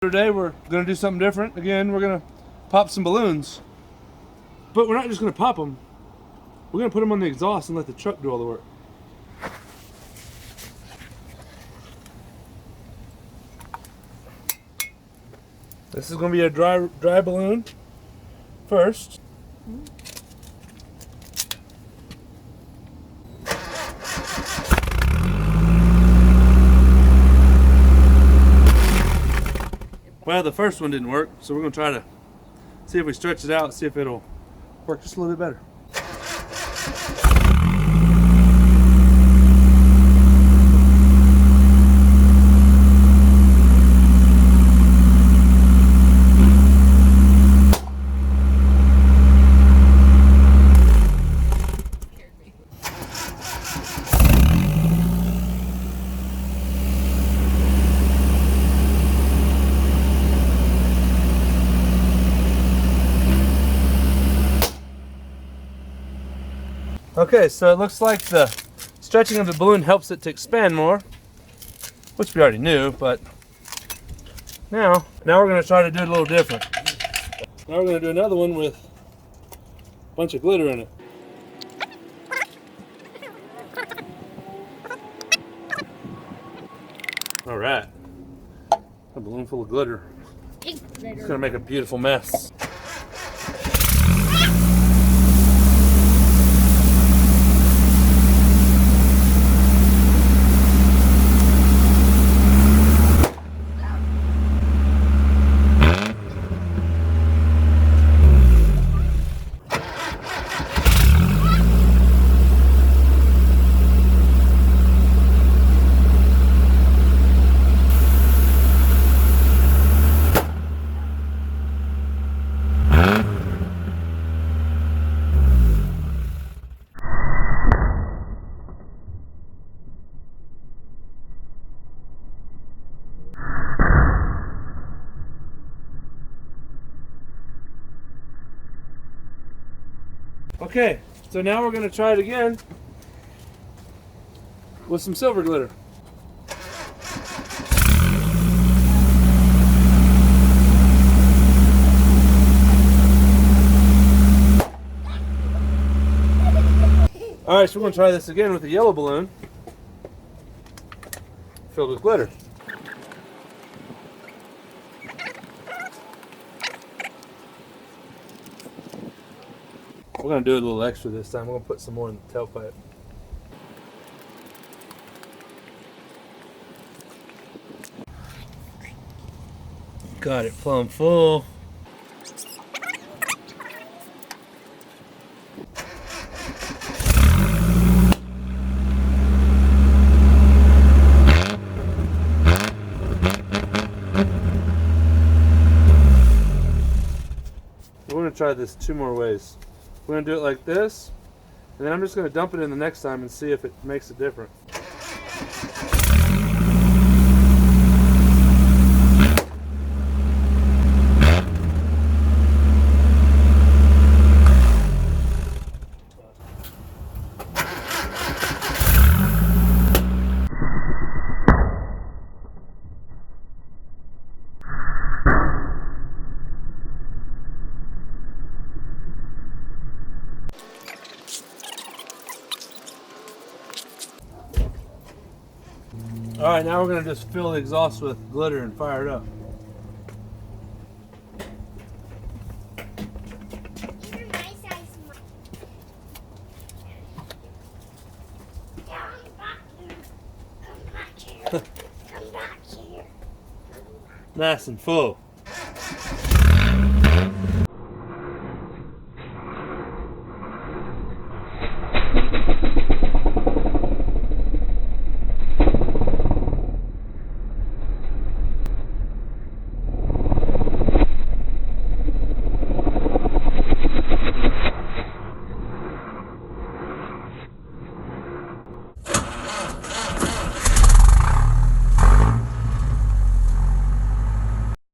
Today we're going to do something different. Again, we're going to pop some balloons. But we're not just going to pop them. We're going to put them on the exhaust and let the truck do all the work. This is going to be a dry balloon first. Well, the first one didn't work, so we're going to try to see if we stretch it out, see if it'll work just a little bit better. Okay, so it looks like the stretching of the balloon helps it to expand more, which we already knew, but now we're going to try to do it a little different. Now we're going to do another one with a bunch of glitter in it. All right, a balloon full of glitter. It's going to make a beautiful mess. Okay, so now we're going to try it again with some silver glitter. Alright, so we're going to try this again with a yellow balloon filled with glitter. We're going to do a little extra this time. We're going to put some more in the tailpipe. Got it plumb full. We're going to try this 2 more ways. We're going to do it like this, and then I'm just going to dump it in the next time and see if it makes it different. Alright, now we're going to just fill the exhaust with glitter and fire it up. You're my size. Come back here. Come back here. Nice and full.